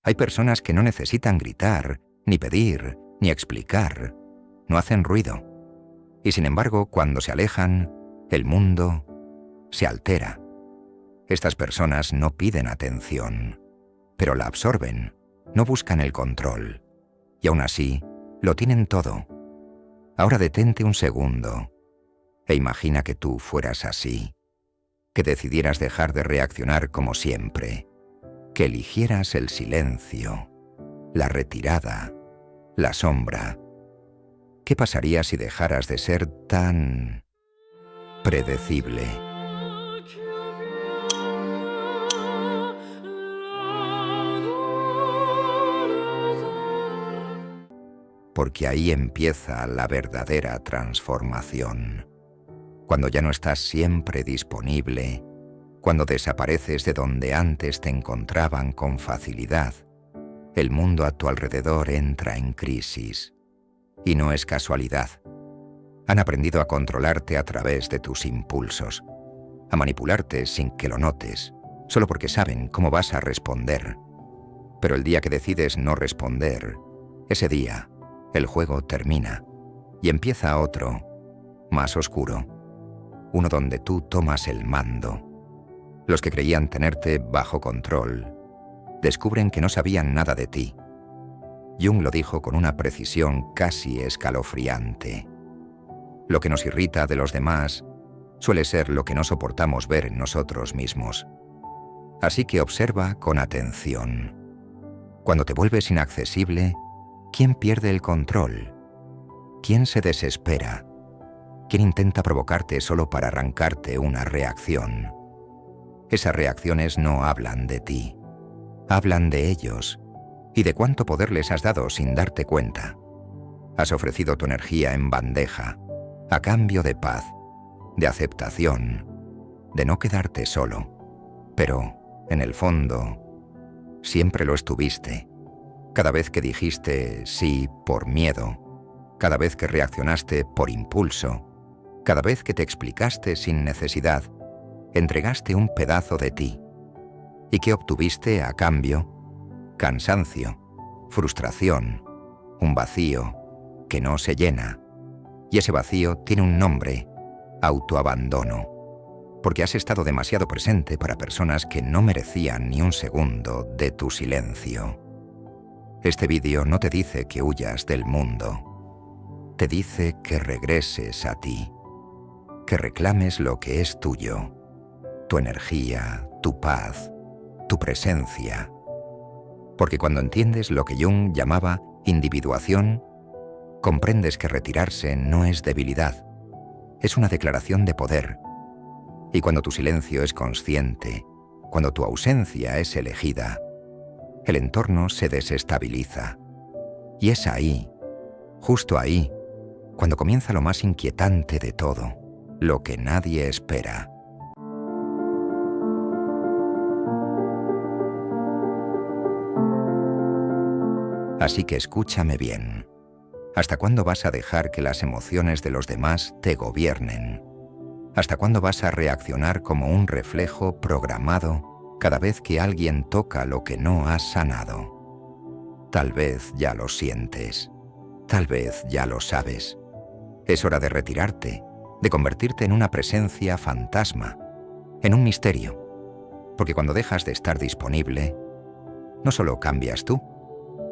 Hay personas que no necesitan gritar, ni pedir, ni explicar. No hacen ruido. Y sin embargo, cuando se alejan, el mundo se altera. Estas personas no piden atención, pero la absorben, no buscan el control. Y aún así, lo tienen todo. Ahora detente un segundo e imagina que tú fueras así, que decidieras dejar de reaccionar como siempre, que eligieras el silencio, la retirada, la sombra. ¿Qué pasaría si dejaras de ser tan predecible? Porque ahí empieza la verdadera transformación. Cuando ya no estás siempre disponible, cuando desapareces de donde antes te encontraban con facilidad, el mundo a tu alrededor entra en crisis. Y no es casualidad. Han aprendido a controlarte a través de tus impulsos, a manipularte sin que lo notes, solo porque saben cómo vas a responder. Pero el día que decides no responder, ese día, el juego termina y empieza otro, más oscuro, uno donde tú tomas el mando. Los que creían tenerte bajo control descubren que no sabían nada de ti. Jung lo dijo con una precisión casi escalofriante. Lo que nos irrita de los demás suele ser lo que no soportamos ver en nosotros mismos. Así que observa con atención. Cuando te vuelves inaccesible, ¿quién pierde el control? ¿Quién se desespera? ¿Quién intenta provocarte solo para arrancarte una reacción? Esas reacciones no hablan de ti. Hablan de ellos y de cuánto poder les has dado sin darte cuenta. Has ofrecido tu energía en bandeja, a cambio de paz, de aceptación, de no quedarte solo. Pero, en el fondo, siempre lo estuviste. Cada vez que dijiste sí por miedo, cada vez que reaccionaste por impulso, cada vez que te explicaste sin necesidad, entregaste un pedazo de ti. ¿Y qué obtuviste a cambio? Cansancio, frustración, un vacío que no se llena. Y ese vacío tiene un nombre: autoabandono. Porque has estado demasiado presente para personas que no merecían ni un segundo de tu silencio. Este vídeo no te dice que huyas del mundo. Te dice que regreses a ti, que reclames lo que es tuyo, tu energía, tu paz, tu presencia. Porque cuando entiendes lo que Jung llamaba individuación, comprendes que retirarse no es debilidad, es una declaración de poder. Y cuando tu silencio es consciente, cuando tu ausencia es elegida, el entorno se desestabiliza. Y es ahí, justo ahí, cuando comienza lo más inquietante de todo, lo que nadie espera. Así que escúchame bien. ¿Hasta cuándo vas a dejar que las emociones de los demás te gobiernen? ¿Hasta cuándo vas a reaccionar como un reflejo programado cada vez que alguien toca lo que no has sanado? Tal vez ya lo sientes. Tal vez ya lo sabes. Es hora de retirarte, de convertirte en una presencia fantasma, en un misterio. Porque cuando dejas de estar disponible, no solo cambias tú,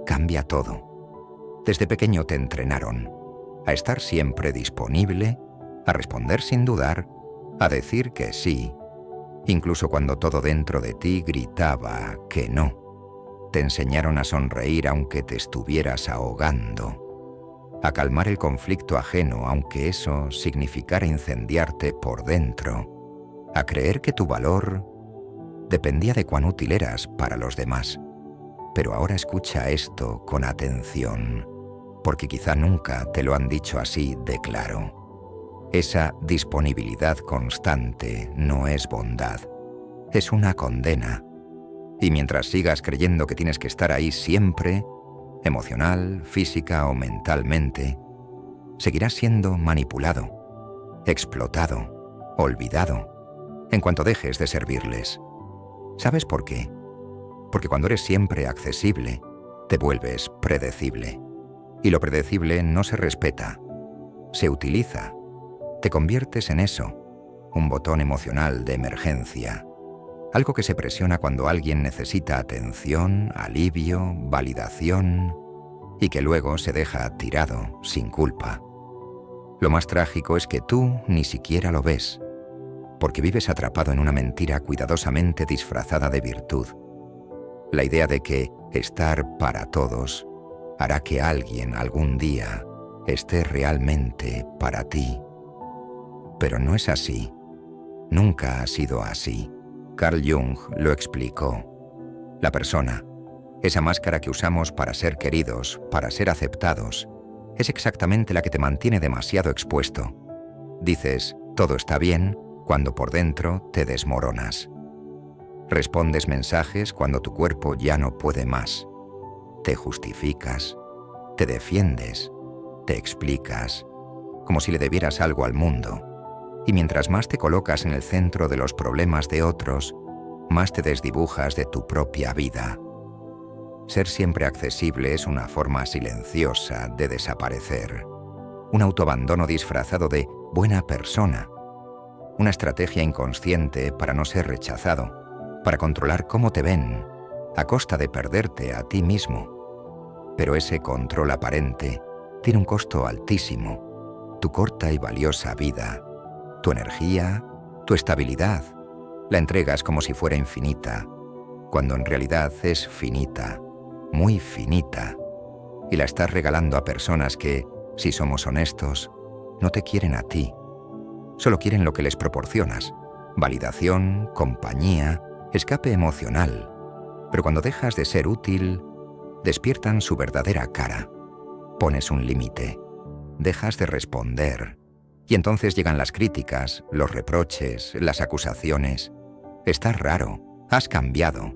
cambia todo. Desde pequeño te entrenaron a estar siempre disponible, a responder sin dudar, a decir que sí, incluso cuando todo dentro de ti gritaba que no. Te enseñaron a sonreír aunque te estuvieras ahogando, a calmar el conflicto ajeno aunque eso significara incendiarte por dentro, a creer que tu valor dependía de cuán útil eras para los demás. Pero ahora escucha esto con atención, porque quizá nunca te lo han dicho así de claro. Esa disponibilidad constante no es bondad, es una condena. Y mientras sigas creyendo que tienes que estar ahí siempre, emocional, física o mentalmente, seguirás siendo manipulado, explotado, olvidado, en cuanto dejes de servirles. ¿Sabes por qué? Porque cuando eres siempre accesible, te vuelves predecible. Y lo predecible no se respeta, se utiliza. Te conviertes en eso, un botón emocional de emergencia. Algo que se presiona cuando alguien necesita atención, alivio, validación y que luego se deja tirado, sin culpa. Lo más trágico es que tú ni siquiera lo ves, porque vives atrapado en una mentira cuidadosamente disfrazada de virtud. La idea de que estar para todos hará que alguien algún día esté realmente para ti. Pero no es así. Nunca ha sido así. Carl Jung lo explicó. La persona, esa máscara que usamos para ser queridos, para ser aceptados, es exactamente la que te mantiene demasiado expuesto. Dices, todo está bien, cuando por dentro te desmoronas. Respondes mensajes cuando tu cuerpo ya no puede más. Te justificas, te defiendes, te explicas, como si le debieras algo al mundo. Y mientras más te colocas en el centro de los problemas de otros, más te desdibujas de tu propia vida. Ser siempre accesible es una forma silenciosa de desaparecer. Un autoabandono disfrazado de buena persona. Una estrategia inconsciente para no ser rechazado, para controlar cómo te ven, a costa de perderte a ti mismo. Pero ese control aparente tiene un costo altísimo. Tu corta y valiosa vida, tu energía, tu estabilidad, la entregas como si fuera infinita, cuando en realidad es finita, muy finita, y la estás regalando a personas que, si somos honestos, no te quieren a ti. Solo quieren lo que les proporcionas: validación, compañía, escape emocional. Pero cuando dejas de ser útil, despiertan su verdadera cara. Pones un límite, dejas de responder, y entonces llegan las críticas, los reproches, las acusaciones. Estás raro, has cambiado,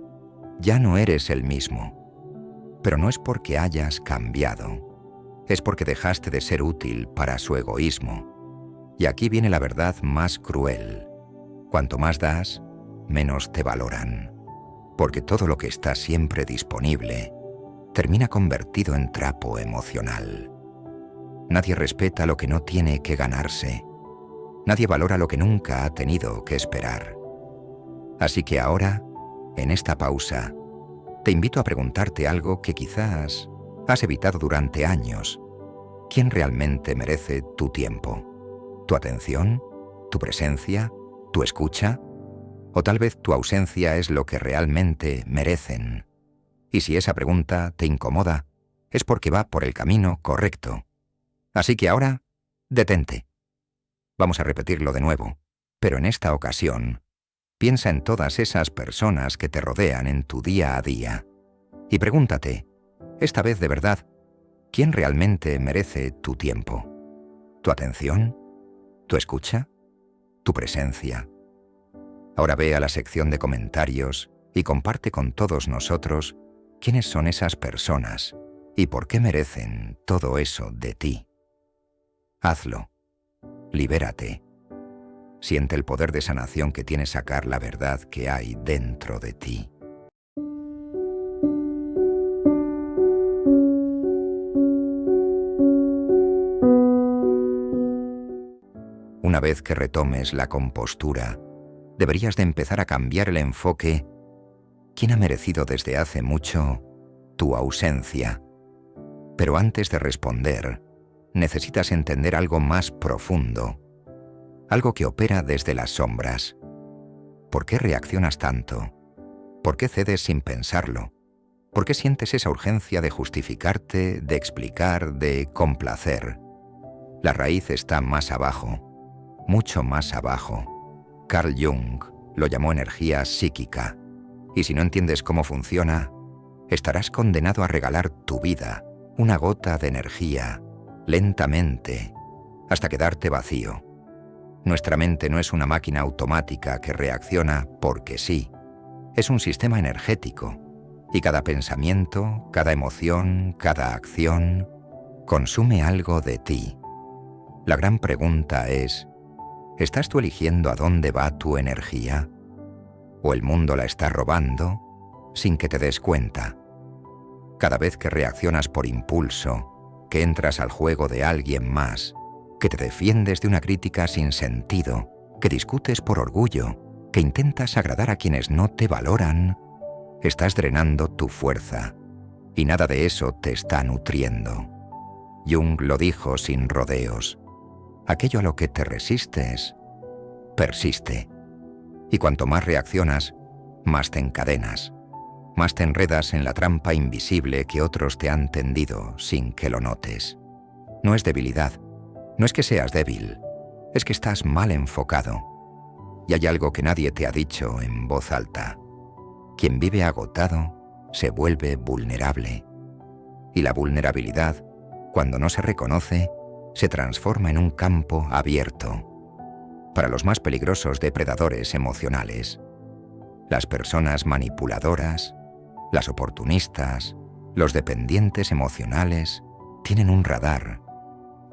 ya no eres el mismo. Pero no es porque hayas cambiado, es porque dejaste de ser útil para su egoísmo. Y aquí viene la verdad más cruel. Cuanto más das, menos te valoran. Porque todo lo que está siempre disponible termina convertido en trapo emocional. Nadie respeta lo que no tiene que ganarse. Nadie valora lo que nunca ha tenido que esperar. Así que ahora, en esta pausa, te invito a preguntarte algo que quizás has evitado durante años. ¿Quién realmente merece tu tiempo? ¿Tu atención? ¿Tu presencia? ¿Tu escucha? O tal vez tu ausencia es lo que realmente merecen. Y si esa pregunta te incomoda, es porque va por el camino correcto. Así que ahora, detente. Vamos a repetirlo de nuevo, pero en esta ocasión, piensa en todas esas personas que te rodean en tu día a día. Y pregúntate, esta vez de verdad, ¿quién realmente merece tu tiempo? ¿Tu atención? ¿Tu escucha? ¿Tu presencia? Ahora ve a la sección de comentarios y comparte con todos nosotros quiénes son esas personas y por qué merecen todo eso de ti. Hazlo. Libérate. Siente el poder de sanación que tiene sacar la verdad que hay dentro de ti. Una vez que retomes la compostura, deberías de empezar a cambiar el enfoque. ¿Quién ha merecido desde hace mucho tu ausencia? Pero antes de responder, necesitas entender algo más profundo, algo que opera desde las sombras. ¿Por qué reaccionas tanto? ¿Por qué cedes sin pensarlo? ¿Por qué sientes esa urgencia de justificarte, de explicar, de complacer? La raíz está más abajo, mucho más abajo. Carl Jung lo llamó energía psíquica, y si no entiendes cómo funciona, estarás condenado a regalar tu vida, una gota de energía, lentamente, hasta quedarte vacío. Nuestra mente no es una máquina automática que reacciona porque sí. Es un sistema energético, y cada pensamiento, cada emoción, cada acción, consume algo de ti. La gran pregunta es, ¿estás tú eligiendo a dónde va tu energía? ¿O el mundo la está robando? sin que te des cuenta. Cada vez que reaccionas por impulso, que entras al juego de alguien más, que te defiendes de una crítica sin sentido, que discutes por orgullo, que intentas agradar a quienes no te valoran, estás drenando tu fuerza, y nada de eso te está nutriendo. Jung lo dijo sin rodeos: aquello a lo que te resistes, persiste. Y cuanto más reaccionas, más te encadenas, más te enredas en la trampa invisible que otros te han tendido sin que lo notes. No es debilidad, no es que seas débil, es que estás mal enfocado. Y hay algo que nadie te ha dicho en voz alta: quien vive agotado se vuelve vulnerable. Y la vulnerabilidad, cuando no se reconoce, se transforma en un campo abierto para los más peligrosos depredadores emocionales: las personas manipuladoras, las oportunistas, los dependientes emocionales tienen un radar,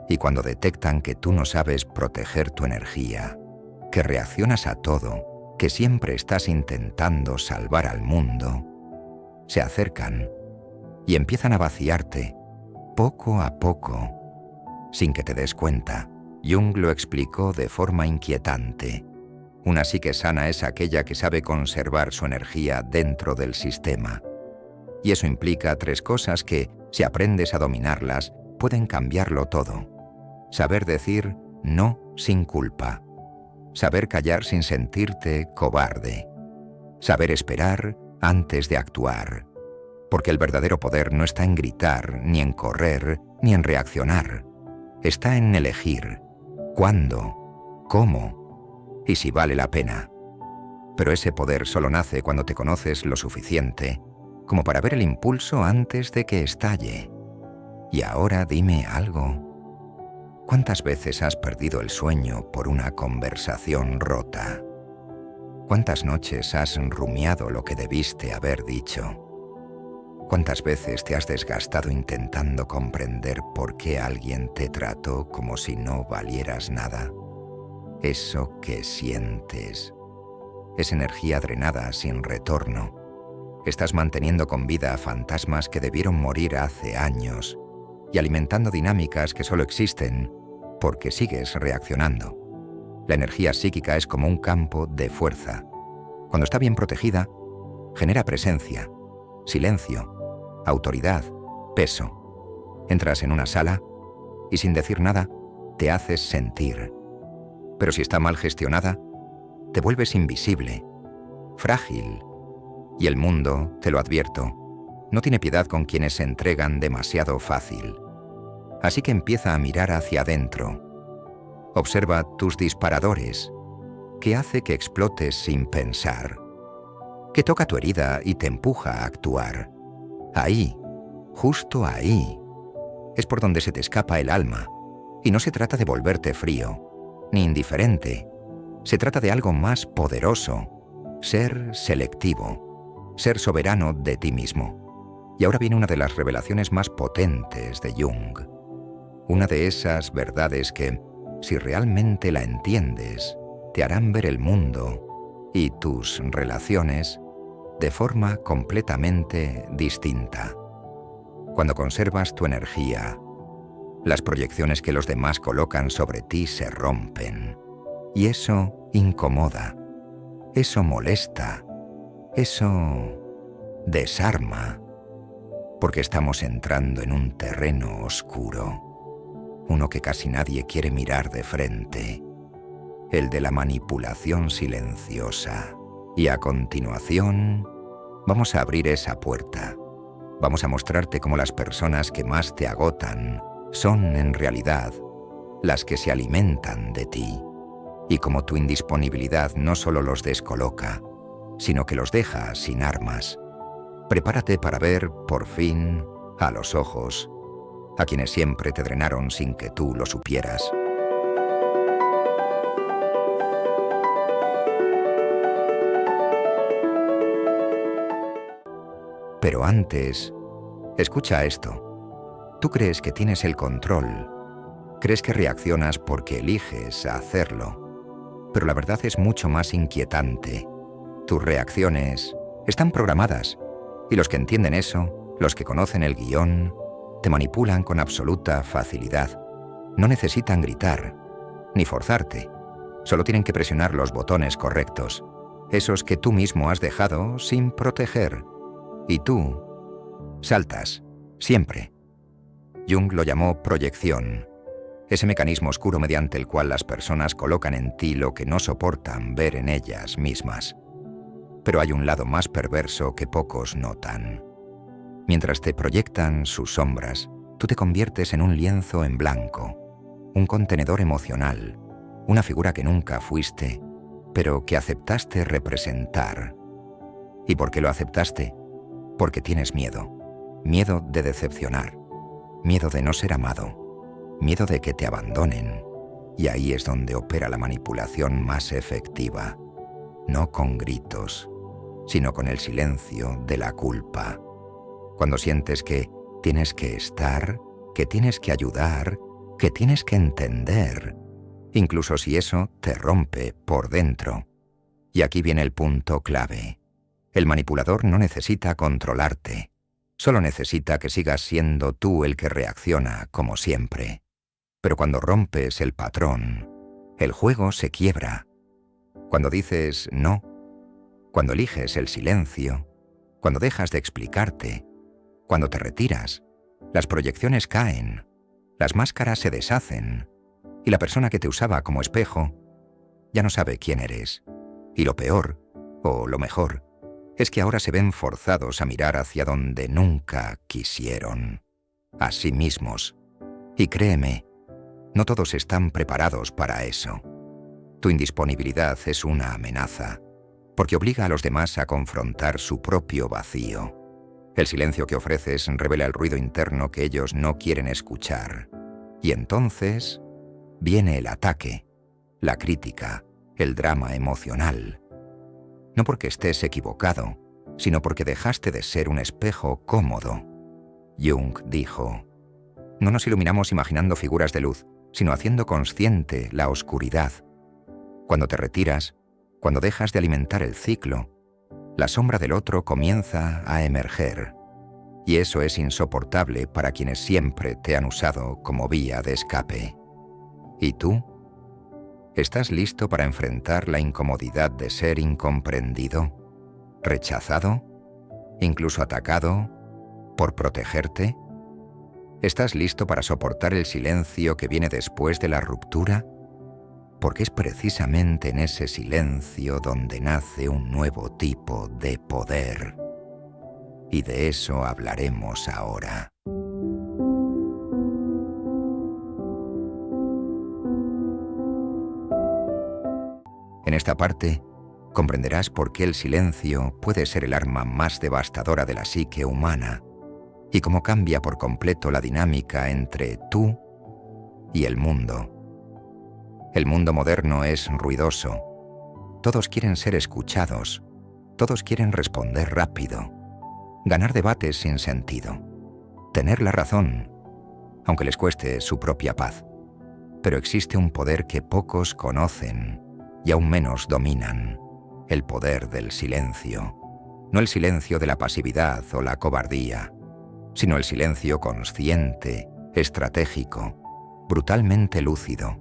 y cuando detectan que tú no sabes proteger tu energía, que reaccionas a todo, que siempre estás intentando salvar al mundo, se acercan y empiezan a vaciarte poco a poco, sin que te des cuenta. Jung lo explicó de forma inquietante: una psique sana es aquella que sabe conservar su energía dentro del sistema. Y eso implica 3 cosas que, si aprendes a dominarlas, pueden cambiarlo todo. Saber decir no sin culpa. Saber callar sin sentirte cobarde. Saber esperar antes de actuar. Porque el verdadero poder no está en gritar, ni en correr, ni en reaccionar. Está en elegir cuándo, cómo y si vale la pena. Pero ese poder solo nace cuando te conoces lo suficiente como para ver el impulso antes de que estalle. Y ahora dime algo. ¿Cuántas veces has perdido el sueño por una conversación rota? ¿Cuántas noches has rumiado lo que debiste haber dicho? ¿Cuántas veces te has desgastado intentando comprender por qué alguien te trató como si no valieras nada? Eso que sientes es energía drenada sin retorno. Estás manteniendo con vida a fantasmas que debieron morir hace años y alimentando dinámicas que solo existen porque sigues reaccionando. La energía psíquica es como un campo de fuerza. Cuando está bien protegida, genera presencia, silencio, autoridad, peso. Entras en una sala y sin decir nada, te haces sentir. Pero si está mal gestionada, te vuelves invisible, frágil. Y el mundo, te lo advierto, no tiene piedad con quienes se entregan demasiado fácil. Así que empieza a mirar hacia adentro. Observa tus disparadores. ¿Qué hace que explotes sin pensar? ¿Qué toca tu herida y te empuja a actuar? Ahí, justo ahí, es por donde se te escapa el alma. Y no se trata de volverte frío, ni indiferente. Se trata de algo más poderoso: ser selectivo, ser soberano de ti mismo. Y ahora viene una de las revelaciones más potentes de Jung. Una de esas verdades que, si realmente la entiendes, te harán ver el mundo y tus relaciones de forma completamente distinta. Cuando conservas tu energía, las proyecciones que los demás colocan sobre ti se rompen. Y eso incomoda, eso molesta, eso desarma, porque estamos entrando en un terreno oscuro, uno que casi nadie quiere mirar de frente, el de la manipulación silenciosa. Y a continuación, vamos a abrir esa puerta. Vamos a mostrarte cómo las personas que más te agotan son, en realidad, las que se alimentan de ti. Y cómo tu indisponibilidad no solo los descoloca, sino que los deja sin armas. Prepárate para ver, por fin, a los ojos, a quienes siempre te drenaron sin que tú lo supieras. Pero antes, escucha esto. Tú crees que tienes el control. Crees que reaccionas porque eliges hacerlo. Pero la verdad es mucho más inquietante. Tus reacciones están programadas Y los que entienden eso, los que conocen el guión, te manipulan con absoluta facilidad. No necesitan gritar, ni forzarte. Solo tienen que presionar los botones correctos, esos que tú mismo has dejado sin proteger. Y tú saltas, siempre. Jung lo llamó proyección, ese mecanismo oscuro mediante el cual las personas colocan en ti lo que no soportan ver en ellas mismas. Pero hay un lado más perverso que pocos notan. Mientras te proyectan sus sombras, tú te conviertes en un lienzo en blanco, un contenedor emocional, una figura que nunca fuiste, pero que aceptaste representar. ¿Y por qué lo aceptaste? Porque tienes miedo. Miedo de decepcionar. Miedo de no ser amado. Miedo de que te abandonen. Y ahí es donde opera la manipulación más efectiva. No con gritos, sino con el silencio de la culpa. Cuando sientes que tienes que estar, que tienes que ayudar, que tienes que entender, incluso si eso te rompe por dentro. Y aquí viene el punto clave. El manipulador no necesita controlarte, solo necesita que sigas siendo tú el que reacciona como siempre. Pero cuando rompes el patrón, el juego se quiebra. Cuando dices no, cuando eliges el silencio, cuando dejas de explicarte, cuando te retiras, las proyecciones caen, las máscaras se deshacen, y la persona que te usaba como espejo ya no sabe quién eres. Y lo peor, o lo mejor, es que ahora se ven forzados a mirar hacia donde nunca quisieron, a sí mismos. Y créeme, no todos están preparados para eso. Tu indisponibilidad es una amenaza, porque obliga a los demás a confrontar su propio vacío. El silencio que ofreces revela el ruido interno que ellos no quieren escuchar. Y entonces viene el ataque, la crítica, el drama emocional. No porque estés equivocado, sino porque dejaste de ser un espejo cómodo. Jung dijo: no nos iluminamos imaginando figuras de luz, sino haciendo consciente la oscuridad. Cuando te retiras, cuando dejas de alimentar el ciclo, la sombra del otro comienza a emerger. Y eso es insoportable para quienes siempre te han usado como vía de escape. ¿Y tú? ¿Estás listo para enfrentar la incomodidad de ser incomprendido, rechazado, incluso atacado, por protegerte? ¿Estás listo para soportar el silencio que viene después de la ruptura? Porque es precisamente en ese silencio donde nace un nuevo tipo de poder. Y de eso hablaremos ahora. En esta parte, comprenderás por qué el silencio puede ser el arma más devastadora de la psique humana y cómo cambia por completo la dinámica entre tú y el mundo. El mundo moderno es ruidoso. Todos quieren ser escuchados. Todos quieren responder rápido. Ganar debates sin sentido. Tener la razón, aunque les cueste su propia paz. Pero existe un poder que pocos conocen y aún menos dominan. El poder del silencio. No el silencio de la pasividad o la cobardía, sino el silencio consciente, estratégico, brutalmente lúcido.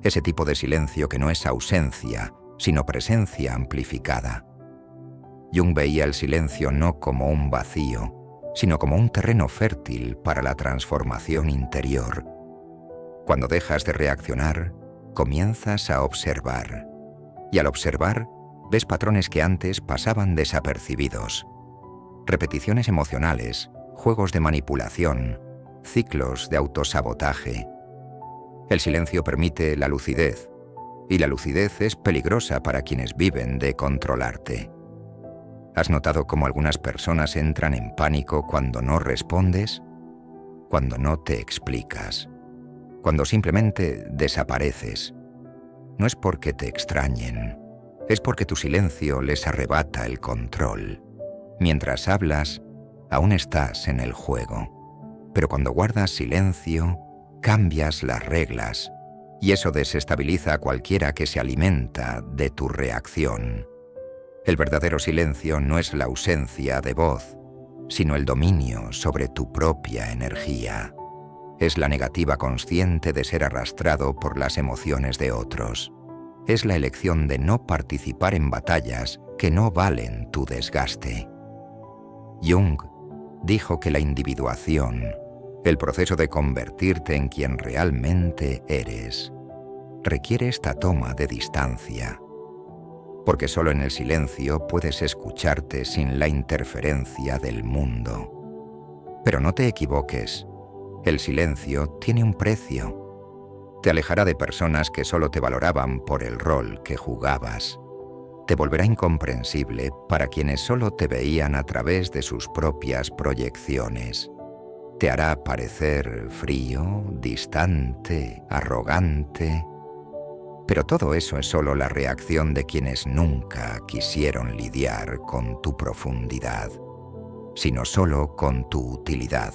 Ese tipo de silencio que no es ausencia, sino presencia amplificada. Jung veía el silencio no como un vacío, sino como un terreno fértil para la transformación interior. Cuando dejas de reaccionar, comienzas a observar. Y al observar, ves patrones que antes pasaban desapercibidos. Repeticiones emocionales, juegos de manipulación, ciclos de autosabotaje. El silencio permite la lucidez, y la lucidez es peligrosa para quienes viven de controlarte. ¿Has notado cómo algunas personas entran en pánico cuando no respondes? Cuando no te explicas. Cuando simplemente desapareces. No es porque te extrañen, es porque tu silencio les arrebata el control. Mientras hablas, aún estás en el juego. Pero cuando guardas silencio, cambias las reglas, y eso desestabiliza a cualquiera que se alimenta de tu reacción. El verdadero silencio no es la ausencia de voz, sino el dominio sobre tu propia energía. Es la negativa consciente de ser arrastrado por las emociones de otros. Es la elección de no participar en batallas que no valen tu desgaste. Jung dijo que la individuación, el proceso de convertirte en quien realmente eres, requiere esta toma de distancia, porque solo en el silencio puedes escucharte sin la interferencia del mundo. Pero no te equivoques, el silencio tiene un precio. Te alejará de personas que solo te valoraban por el rol que jugabas. Te volverá incomprensible para quienes solo te veían a través de sus propias proyecciones. Te hará parecer frío, distante, arrogante. Pero todo eso es solo la reacción de quienes nunca quisieron lidiar con tu profundidad, sino solo con tu utilidad.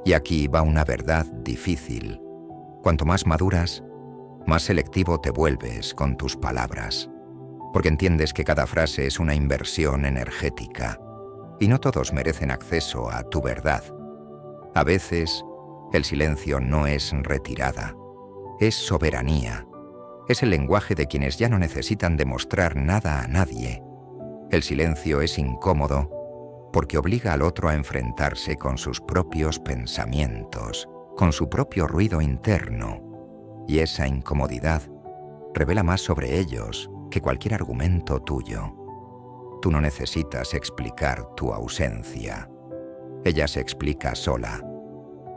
Y aquí va una verdad difícil. Cuanto más maduras, más selectivo te vuelves con tus palabras, porque entiendes que cada frase es una inversión energética, y no todos merecen acceso a tu verdad. A veces, el silencio no es retirada, es soberanía. Es el lenguaje de quienes ya no necesitan demostrar nada a nadie. El silencio es incómodo porque obliga al otro a enfrentarse con sus propios pensamientos, con su propio ruido interno, y esa incomodidad revela más sobre ellos que cualquier argumento tuyo. Tú no necesitas explicar tu ausencia. Ella se explica sola,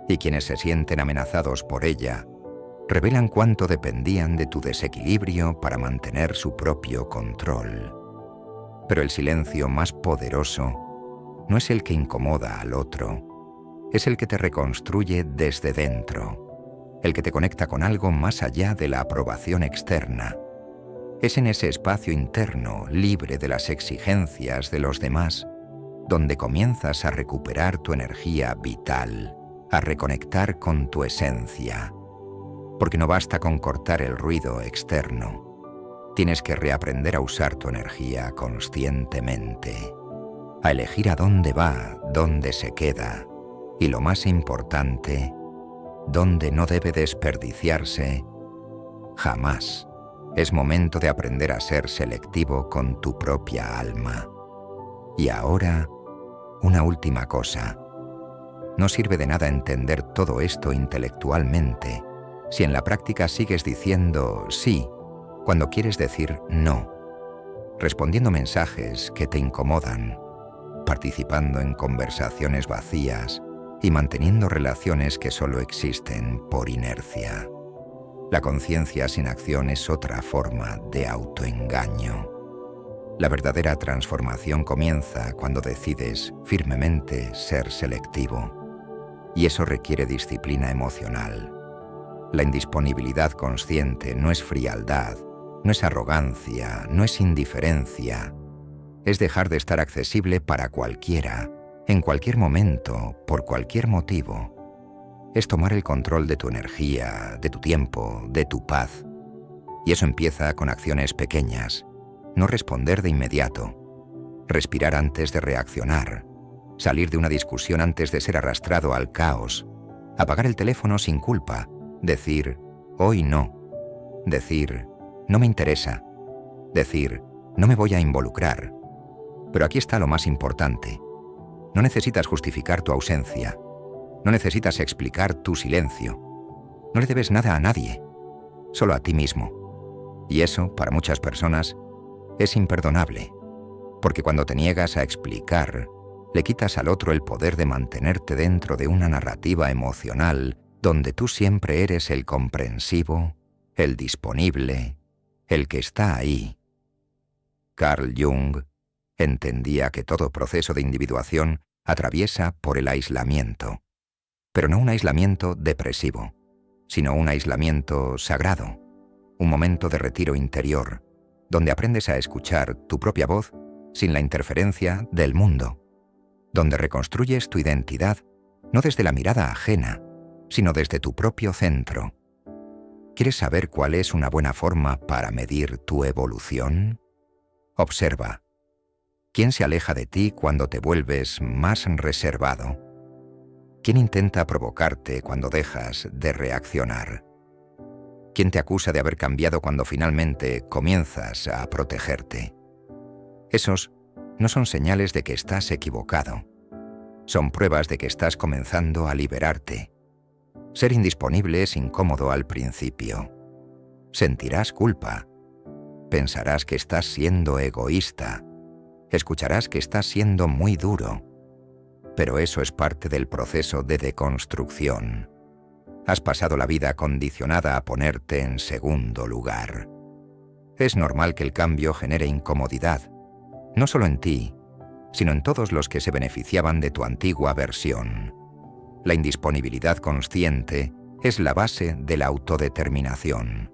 y quienes se sienten amenazados por ella revelan cuánto dependían de tu desequilibrio para mantener su propio control. Pero el silencio más poderoso no es el que incomoda al otro, es el que te reconstruye desde dentro, el que te conecta con algo más allá de la aprobación externa. Es en ese espacio interno, libre de las exigencias de los demás, donde comienzas a recuperar tu energía vital, a reconectar con tu esencia. Porque no basta con cortar el ruido externo. Tienes que reaprender a usar tu energía conscientemente, a elegir a dónde va, dónde se queda, y lo más importante, dónde no debe desperdiciarse jamás. Es momento de aprender a ser selectivo con tu propia alma. Y ahora, una última cosa. No sirve de nada entender todo esto intelectualmente si en la práctica sigues diciendo sí cuando quieres decir no, respondiendo mensajes que te incomodan, participando en conversaciones vacías y manteniendo relaciones que solo existen por inercia. La conciencia sin acción es otra forma de autoengaño. La verdadera transformación comienza cuando decides firmemente ser selectivo, y eso requiere disciplina emocional. La indisponibilidad consciente no es frialdad, no es arrogancia, no es indiferencia. Es dejar de estar accesible para cualquiera, en cualquier momento, por cualquier motivo. Es tomar el control de tu energía, de tu tiempo, de tu paz. Y eso empieza con acciones pequeñas. No responder de inmediato. Respirar antes de reaccionar. Salir de una discusión antes de ser arrastrado al caos. Apagar el teléfono sin culpa. Decir, hoy no. Decir, no me interesa. Decir, no me voy a involucrar. Pero aquí está lo más importante. No necesitas justificar tu ausencia. No necesitas explicar tu silencio. No le debes nada a nadie, solo a ti mismo. Y eso, para muchas personas, es imperdonable, porque cuando te niegas a explicar, le quitas al otro el poder de mantenerte dentro de una narrativa emocional donde tú siempre eres el comprensivo, el disponible, el que está ahí. Carl Jung entendía que todo proceso de individuación atraviesa por el aislamiento, pero no un aislamiento depresivo, sino un aislamiento sagrado, un momento de retiro interior, donde aprendes a escuchar tu propia voz sin la interferencia del mundo, donde reconstruyes tu identidad no desde la mirada ajena, sino desde tu propio centro. ¿Quieres saber cuál es una buena forma para medir tu evolución? Observa. ¿Quién se aleja de ti cuando te vuelves más reservado? ¿Quién intenta provocarte cuando dejas de reaccionar? ¿Quién te acusa de haber cambiado cuando finalmente comienzas a protegerte? Esos no son señales de que estás equivocado. Son pruebas de que estás comenzando a liberarte. Ser indisponible es incómodo al principio. Sentirás culpa. Pensarás que estás siendo egoísta. Escucharás que estás siendo muy duro. Pero eso es parte del proceso de deconstrucción. Has pasado la vida condicionada a ponerte en segundo lugar. Es normal que el cambio genere incomodidad, no solo en ti, sino en todos los que se beneficiaban de tu antigua versión. La indisponibilidad consciente es la base de la autodeterminación.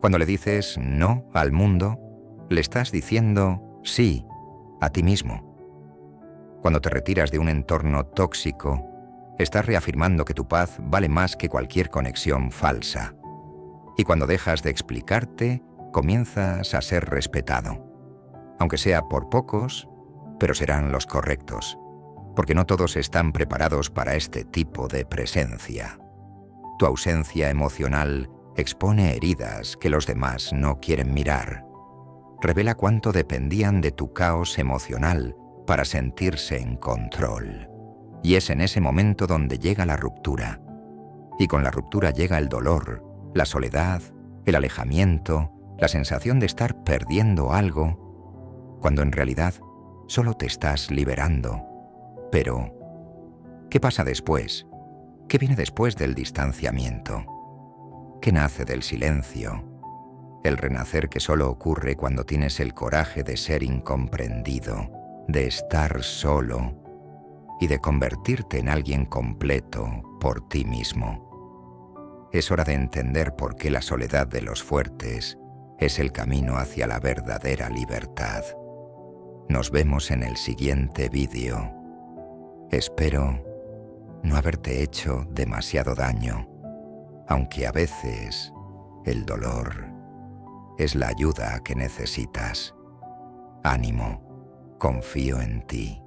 Cuando le dices no al mundo, le estás diciendo sí a ti mismo. Cuando te retiras de un entorno tóxico, estás reafirmando que tu paz vale más que cualquier conexión falsa. Y cuando dejas de explicarte, comienzas a ser respetado. Aunque sea por pocos, pero serán los correctos, porque no todos están preparados para este tipo de presencia. Tu ausencia emocional expone heridas que los demás no quieren mirar. Revela cuánto dependían de tu caos emocional para sentirse en control. Y es en ese momento donde llega la ruptura. Y con la ruptura llega el dolor, la soledad, el alejamiento, la sensación de estar perdiendo algo, cuando en realidad solo te estás liberando. Pero, ¿qué pasa después? ¿Qué viene después del distanciamiento? ¿Qué nace del silencio? El renacer que solo ocurre cuando tienes el coraje de ser incomprendido, de estar solo y de convertirte en alguien completo por ti mismo. Es hora de entender por qué la soledad de los fuertes es el camino hacia la verdadera libertad. Nos vemos en el siguiente vídeo. Espero no haberte hecho demasiado daño, aunque a veces el dolor es la ayuda que necesitas. Ánimo, confío en ti.